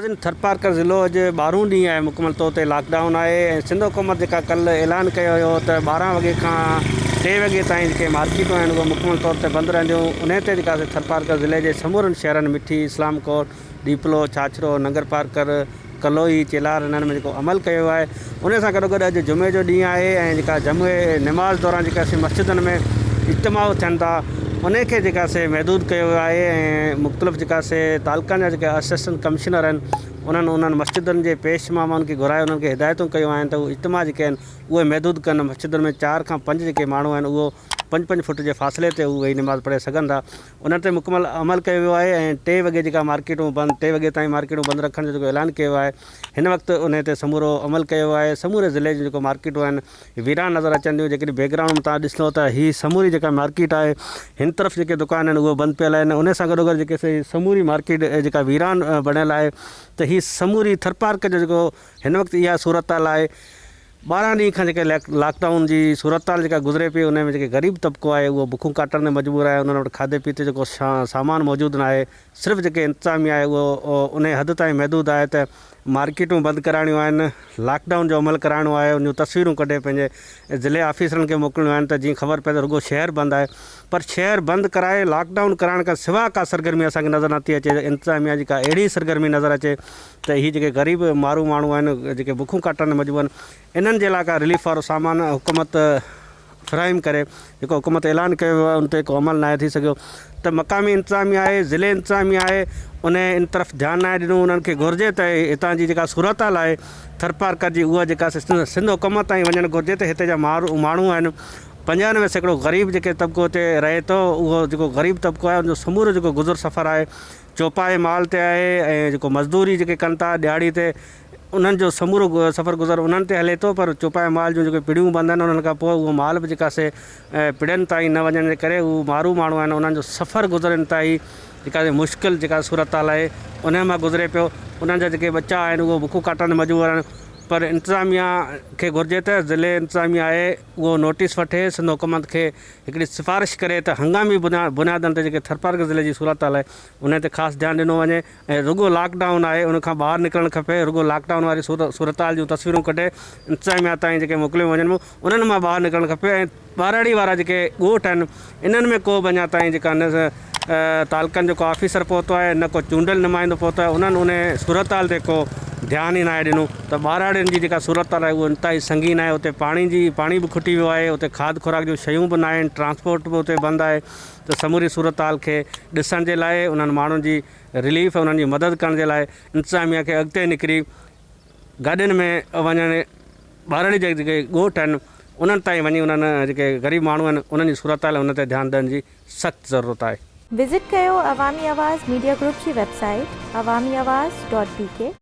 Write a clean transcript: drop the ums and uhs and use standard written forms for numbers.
थरपारकर ज़िलो अॼु 12 ॾींहं आहे मुकमल तौर ते लॉकडाउन आहे ऐं सिंध हुकूमत जेका कल्ह ऐलान कयो हुयो त 12 वॻे खां 3 वॻे ताईं जेके मार्केटूं आहिनि उहे मुकमल तौर ते बंदि रहंदियूं। उन ते जेका थरपारकर ज़िले जे समूरनि शहरनि मिठी, इस्लामकोट, दीपलो, छाछरो, नगर पारकर, कलोई, चेलार इन्हनि में जेको अमल कयो आहे। उन सां गॾोगॾु अॼु जुमे जो ॾींहुं आहे ऐं जेका जुमे नमाज़ दौरान जेका मस्जिदनि में इज्तिमा थियनि था उनखे जेका महदूद कयो आहे ऐं मुख़्तलिफ़ जेका तालुक़नि जा जेके असिस्टेंट कमिश्नर आहिनि उन्हनि मस्जिदनि जे पेश मामाउनि खे घुराए उन्हनि खे हिदायतूं कयूं आहिनि त उहे इज्तिमा जेके आहिनि उहे महदूद कनि। मस्जिदनि में 4 खां 5 जेके माण्हू आहिनि उहो 5-5 फुट जे फ़ासिले ते उहे वेही नमाज़ पढ़े सघनि था। उन ते मुकमल अमल कयो वियो आहे ऐं 3 वॻे जेका मार्केटूं बंदि 3 वॻे ताईं मार्केटूं बंदि रखण जो जेको ऐलान कयो आहे हिन वक़्तु उन ते समूरो अमल कयो आहे। समूरे ज़िले जूं जेको मार्केटूं आहिनि वीरान नज़र अचनि थियूं। जेकॾहिं बैकग्राउंड में तव्हां ॾिसो त हीअ समूरी जेका मार्केट आहे हिन तरफ़ जेके दुकान आहिनि उहे बंदि पियल आहिनि। उन सां गॾोगॾु जेके समूरी मार्केट जेका वीरान बणियल आहे त हीअ समूरी थरपारकर जो जेको हिन वक़्तु इहा सूरत हाल आहे। 12 ॾींहं खां जेके लॉकडाउन जी सूरत हाल जेका गुज़रे पई उन में जेके ग़रीब तबिको आहे उहो बुखूं काटण में मजबूर आहे। उन्हनि वटि खाधे पीते जेको सामान मौजूदु न आहे। सिर्फ़ु जेके इंतिज़ामिया आहे उहो उन हद ताईं महदूद आहे त मार्केटूं बंदि कराइणियूं आहिनि, लॉकडाउन जो अमल कराइणो आहे, उन जूं तस्वीरूं कढे पंहिंजे ज़िले ऑफिसरनि खे मोकिलिणियूं आहिनि त जीअं ख़बर पए त रुॻो शहरु बंदि आहे। पर शहरु बंदि कराए लॉकडाउन कराइण खां सवाइ का सरगर्मी असांखे नज़र नथी अचे। इंतिज़ामिया जेका अहिड़ी सरगर्मी नज़र अचे त हीअ जेके ग़रीब माण्हू आहिनि जेके बुखूं काटण में मजबूर आहिनि इन्हनि जे लाइ का रिलीफ वारो सामान हुकूमत फ़राहिम करे जेको हुकूमत ऐलान कयो वियो आहे उन ते को अमल न थी सघियो त मक़ामी इंतिज़ामिया आहे, ज़िले इंतिज़ामिया आहे उन इन तरफ़ ध्यानु न ॾिनो। उन्हनि खे घुरिजे त हितां जी जेका सूरत हाल आहे थरपारकर जी उहा जेका सिंध हुकूमत ताईं वञणु घुरिजे त हिते जा माण्हू आहिनि 95% ग़रीब जेके तबिको हिते रहे थो उहो जेको ग़रीब तबिको आहे उनजो समूरो जेको गुज़र सफ़र आहे चौपाए माल ते आहे ऐं जेको मज़दूरी जेके कनि था दिहाड़ी ते उन्हनि जो समूरो सफ़र गुज़र उन्हनि ते हले थो। पर चौपाए माल जूं जेके पिड़ियूं बंदि आहिनि उन्हनि खां पोइ उहो माल बि जेका पिड़ियुनि ताईं न वञण जे करे उहे माण्हू आहिनि उन्हनि जो सफ़र गुज़रनि ताईं जेका मुश्किल जेका सूरत हाल आहे उन मां गुज़रे पियो। उन्हनि जा जेके बच्चा आहिनि उहो बुखूं काटण में मजबूर आहिनि। पर इंतिज़ामिया खे घुरिजे त ज़िले इंतिज़ामिया आहे उहो नोटिस वठे सिंध हुकूमत खे हिकिड़ी सिफ़ारिश करे त हंगामी बुनियादनि ते जेके थरपारकर ज़िले जी सूरत हाल आहे उन ते ख़ासि ध्यानु ॾिनो वञे ऐं रुॻो लॉकडाउन आहे उन खां ॿाहिरि निकिरणु खपे। रुॻो लॉकडाउन वारी सूरत हाल जूं तस्वीरूं कढे इंतिज़ामिया ताईं जेके मोकिलियूं वञनि उन्हनि मां ॿाहिरि निकिरणु खपे ऐं ॿारड़ी वारा जेके ॻोठ आहिनि इन्हनि में को बि अञा ताईं जेका न तालुक़नि जो को ऑफिसर पहुतो आहे न को चूंडियल नुमाइंदो पहुतो आहे। उन्हनि उन सूरत हाल ते को ध्यानु ई न आहे ॾिनो त ॿारड़ियुनि जी जेका सूरत हाल आहे उहा इंतिहाई संगीन आहे। उते पाणी बि खुटी वियो आहे, उते खाद खुराक जूं शयूं बि न आहिनि, ट्रांसपोर्ट बि उते बंदि आहे। त समूरी सूरत हाल खे ॾिसण जे लाइ उन्हनि माण्हुनि जी रिलीफ उन्हनि जी मदद करण जे लाइ इंतिज़ामिया खे अॻिते निकिरी गाॾियुनि में वञणु ॿारड़ी जा जेके ॻोठ आहिनि उन्हनि ताईं वञी उन्हनि जेके ग़रीब माण्हू आहिनि उन्हनि जी सूरत हाल उन ते ध्यानु ॾियण जी सख़्तु ज़रूरत आहे। विज़िट कयो अवामी आवाज़ मीडिया ग्रुप जी वेबसाइट awamiawaz.pk